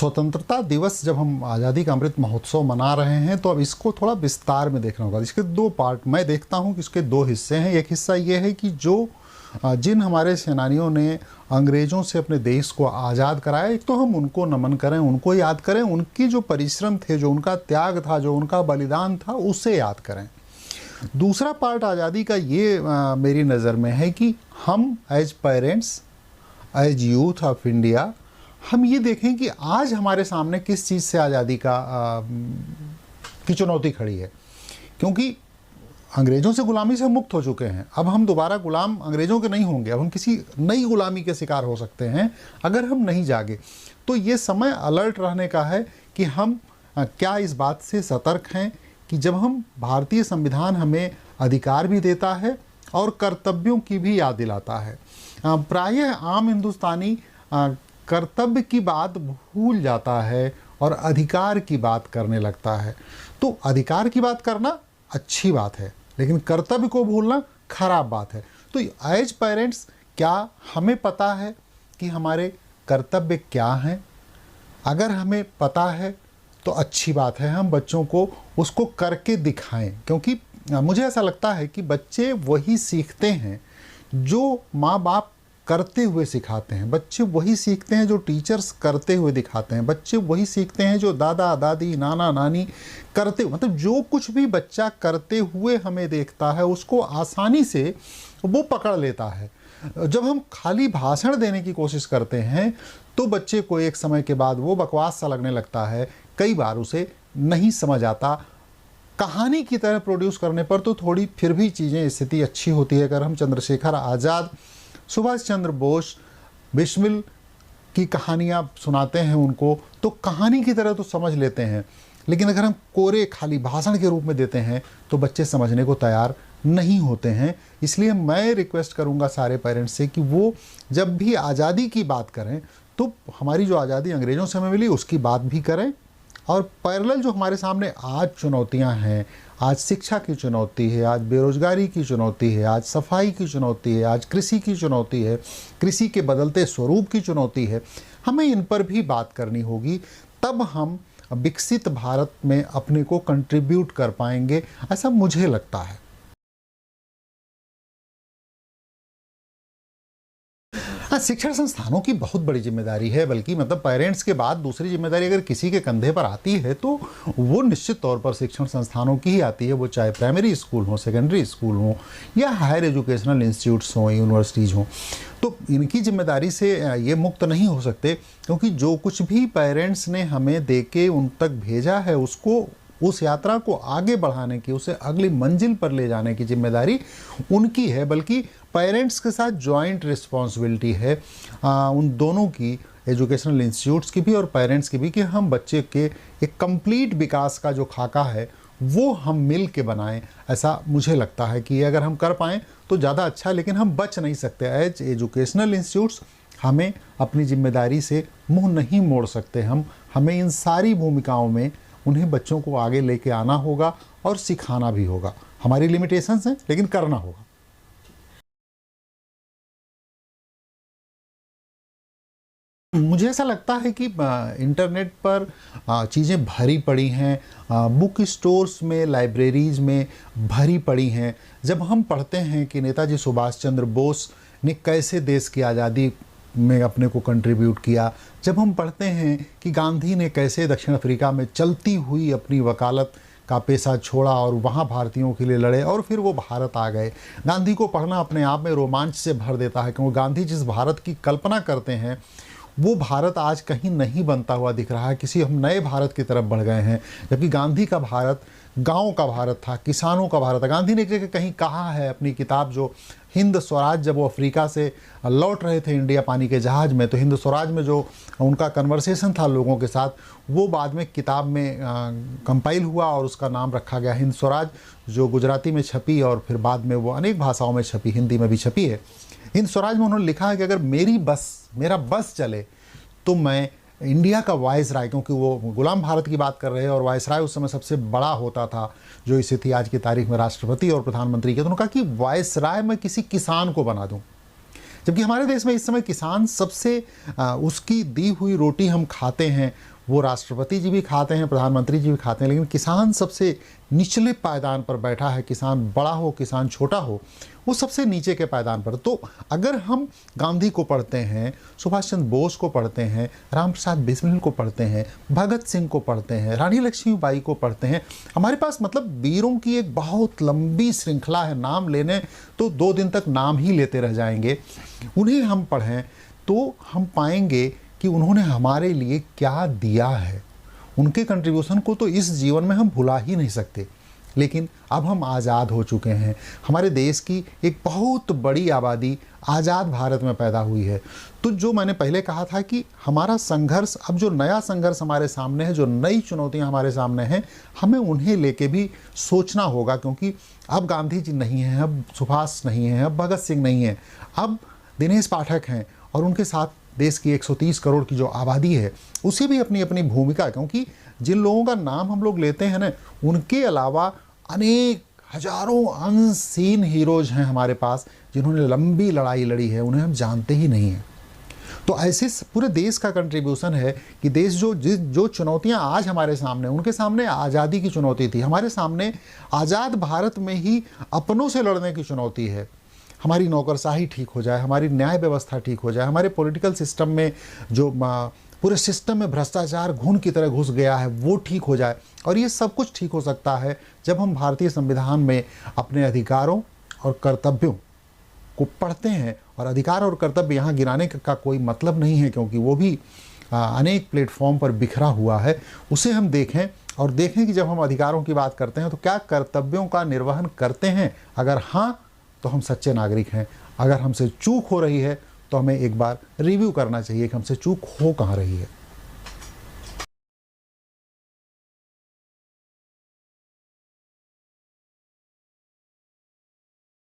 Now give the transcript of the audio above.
स्वतंत्रता दिवस जब हम आज़ादी का अमृत महोत्सव मना रहे हैं तो अब इसको थोड़ा विस्तार में देखना होगा। इसके दो पार्ट मैं देखता हूं कि इसके दो हिस्से हैं। एक हिस्सा ये है कि जिन हमारे सेनानियों ने अंग्रेज़ों से अपने देश को आज़ाद कराया, एक तो हम उनको नमन करें, उनको याद करें, उनकी जो परिश्रम थे, जो उनका त्याग था, जो उनका बलिदान था, उसे याद करें। दूसरा पार्ट आज़ादी का ये मेरी नज़र में है कि हम as parents, as youth of India, हम ये देखें कि आज हमारे सामने किस चीज़ से आज़ादी की चुनौती खड़ी है। क्योंकि अंग्रेज़ों से गुलामी से मुक्त हो चुके हैं, अब हम दोबारा गुलाम अंग्रेज़ों के नहीं होंगे, अब हम किसी नई गुलामी के शिकार हो सकते हैं अगर हम नहीं जागे। तो ये समय अलर्ट रहने का है कि हम क्या इस बात से सतर्क हैं कि जब हम भारतीय संविधान हमें अधिकार भी देता है और कर्तव्यों की भी याद दिलाता है। प्रायः आम हिंदुस्तानी कर्तव्य की बात भूल जाता है और अधिकार की बात करने लगता है। तो अधिकार की बात करना अच्छी बात है, लेकिन कर्तव्य को भूलना खराब बात है। तो एज पेरेंट्स क्या हमें पता है कि हमारे कर्तव्य क्या हैं? अगर हमें पता है तो अच्छी बात है, हम बच्चों को उसको करके दिखाएं। क्योंकि मुझे ऐसा लगता है कि बच्चे वही सीखते हैं जो माँ बाप करते हुए सिखाते हैं, बच्चे वही सीखते हैं जो टीचर्स करते हुए दिखाते हैं, बच्चे वही सीखते हैं जो दादा दादी नाना नानी करते, मतलब जो कुछ भी बच्चा करते हुए हमें देखता है उसको आसानी से वो पकड़ लेता है। जब हम खाली भाषण देने की कोशिश करते हैं तो बच्चे को एक समय के बाद वो बकवास सा लगने लगता है, कई बार उसे नहीं समझ आता। कहानी की तरह प्रोड्यूस करने पर तो थोड़ी फिर भी चीज़ें स्थिति अच्छी होती है। अगर हम चंद्रशेखर आज़ाद, सुभाष चंद्र बोस, बिस्मिल की कहानियाँ सुनाते हैं उनको, तो कहानी की तरह तो समझ लेते हैं। लेकिन अगर हम कोरे खाली भाषण के रूप में देते हैं तो बच्चे समझने को तैयार नहीं होते हैं। इसलिए मैं रिक्वेस्ट करूंगा सारे पेरेंट्स से कि वो जब भी आज़ादी की बात करें तो हमारी जो आज़ादी अंग्रेज़ों से हमें मिली उसकी बात भी करें, और पैरेलल जो हमारे सामने आज चुनौतियां हैं, आज शिक्षा की चुनौती है, आज बेरोजगारी की चुनौती है, आज सफाई की चुनौती है, आज कृषि की चुनौती है, कृषि के बदलते स्वरूप की चुनौती है, हमें इन पर भी बात करनी होगी। तब हम विकसित भारत में अपने को कंट्रीब्यूट कर पाएंगे, ऐसा मुझे लगता है। हाँ, शिक्षण संस्थानों की बहुत बड़ी जिम्मेदारी है, बल्कि मतलब पेरेंट्स के बाद दूसरी जिम्मेदारी अगर किसी के कंधे पर आती है तो वो निश्चित तौर पर शिक्षण संस्थानों की ही आती है। वो चाहे प्राइमरी स्कूल हो, सेकेंडरी स्कूल हो, या हायर एजुकेशनल इंस्टीट्यूट्स हों, यूनिवर्सिटीज़ हों, तो इनकी जिम्मेदारी से ये मुक्त नहीं हो सकते। क्योंकि जो कुछ भी पेरेंट्स ने हमें दे के उन तक भेजा है उसको, उस यात्रा को आगे बढ़ाने की, उसे अगली मंजिल पर ले जाने की जिम्मेदारी उनकी है। बल्कि पेरेंट्स के साथ जॉइंट रिस्पॉन्सिबिलिटी है उन दोनों की, एजुकेशनल इंस्टीट्यूट्स की भी और पेरेंट्स की भी, कि हम बच्चे के एक कंप्लीट विकास का जो खाका है वो हम मिल के बनाएं। ऐसा मुझे लगता है कि अगर हम कर पाएँ तो ज़्यादा अच्छा है, लेकिन हम बच नहीं सकते। एज एजुकेशनल इंस्टीट्यूट्स हमें अपनी जिम्मेदारी से मुँह नहीं मोड़ सकते। हमें इन सारी भूमिकाओं में उन्हें बच्चों को आगे लेके आना होगा और सिखाना भी होगा। हमारी लिमिटेशंस हैं, लेकिन करना होगा। मुझे ऐसा लगता है कि इंटरनेट पर चीज़ें भरी पड़ी हैं, बुक स्टोर्स में, लाइब्रेरीज़ में भरी पड़ी हैं। जब हम पढ़ते हैं कि नेताजी सुभाष चंद्र बोस ने कैसे देश की आज़ादी में अपने को कंट्रीब्यूट किया, जब हम पढ़ते हैं कि गांधी ने कैसे दक्षिण अफ्रीका में चलती हुई अपनी वकालत का पेशा छोड़ा और वहाँ भारतीयों के लिए लड़े और फिर वो भारत आ गए, गांधी को पढ़ना अपने आप में रोमांच से भर देता है। क्योंकि गांधी जिस भारत की कल्पना करते हैं वो भारत आज कहीं नहीं बनता हुआ दिख रहा है, किसी हम नए भारत की तरफ बढ़ गए हैं। जबकि गांधी का भारत गाँव का भारत था, किसानों का भारत था। गांधी ने एक जगह कहीं कहा है अपनी किताब जो हिंद स्वराज, जब वो अफ्रीका से लौट रहे थे इंडिया पानी के जहाज़ में, तो हिंद स्वराज में जो उनका कन्वर्सेशन था लोगों के साथ, वो बाद में किताब में कंपाइल हुआ और उसका नाम रखा गया हिंद स्वराज, जो गुजराती में छपी और फिर बाद में वो अनेक भाषाओं में छपी, हिंदी में भी छपी है। हिंद स्वराज में उन्होंने लिखा है कि अगर मेरा बस चले तो मैं इंडिया का वायसराय, क्योंकि वो गुलाम भारत की बात कर रहे हैं और वायसराय उस समय सबसे बड़ा होता था, जो स्थिति आज की तारीख में राष्ट्रपति और प्रधानमंत्री की, तो उन्होंने कहा कि वायसराय मैं किसी किसान को बना दूं। जबकि हमारे देश में इस समय किसान सबसे उसकी दी हुई रोटी हम खाते हैं, वो राष्ट्रपति जी भी खाते हैं, प्रधानमंत्री जी भी खाते हैं, लेकिन किसान सबसे निचले पायदान पर बैठा है। किसान बड़ा हो, किसान छोटा हो, वो सबसे नीचे के पायदान पर। तो अगर हम गांधी को पढ़ते हैं, सुभाष चंद्र बोस को पढ़ते हैं, राम प्रसाद बिस्मिल को पढ़ते हैं, भगत सिंह को पढ़ते हैं, रानी लक्ष्मीबाई को पढ़ते हैं, हमारे पास मतलब वीरों की एक बहुत लंबी श्रृंखला है। नाम लेने तो 2 दिन तक नाम ही लेते रह जाएंगे। उन्हें हम पढ़ें तो हम पाएंगे कि उन्होंने हमारे लिए क्या दिया है। उनके कंट्रीब्यूशन को तो इस जीवन में हम भुला ही नहीं सकते। लेकिन अब हम आज़ाद हो चुके हैं, हमारे देश की एक बहुत बड़ी आबादी आज़ाद भारत में पैदा हुई है। तो जो मैंने पहले कहा था कि हमारा संघर्ष, अब जो नया संघर्ष हमारे सामने है, जो नई चुनौतियां हमारे सामने हैं, हमें उन्हें लेके भी सोचना होगा। क्योंकि अब गांधी जी नहीं हैं, अब सुभाष नहीं हैं, अब भगत सिंह नहीं हैं, अब दिनेश पाठक हैं, और उनके साथ देश की 130 करोड़ की जो आबादी है उसी भी अपनी अपनी भूमिका। क्योंकि जिन लोगों का नाम हम लोग लेते हैं ना, उनके अलावा अनेक हजारों अनसीन हीरोज हैं हमारे पास, जिन्होंने लंबी लड़ाई लड़ी है, उन्हें हम जानते ही नहीं हैं। तो ऐसे पूरे देश का कंट्रीब्यूशन है कि देश जो चुनौतियां आज हमारे सामने, उनके सामने आज़ादी की चुनौती थी, हमारे सामने आज़ाद भारत में ही अपनों से लड़ने की चुनौती है। हमारी नौकरशाही ठीक हो जाए, हमारी न्याय व्यवस्था ठीक हो जाए, हमारे पॉलिटिकल सिस्टम में जो पूरे सिस्टम में भ्रष्टाचार घुन की तरह घुस गया है वो ठीक हो जाए। और ये सब कुछ ठीक हो सकता है जब हम भारतीय संविधान में अपने अधिकारों और कर्तव्यों को पढ़ते हैं। और अधिकार और कर्तव्य यहाँ गिनाने का कोई मतलब नहीं है, क्योंकि वो भी अनेक प्लेटफॉर्म पर बिखरा हुआ है। उसे हम देखें और देखें कि जब हम अधिकारों की बात करते हैं तो क्या कर्तव्यों का निर्वहन करते हैं। अगर हाँ, तो हम सच्चे नागरिक हैं। अगर हमसे चूक हो रही है तो हमें एक बार रिव्यू करना चाहिए कि हमसे चूक हो कहाँ रही है।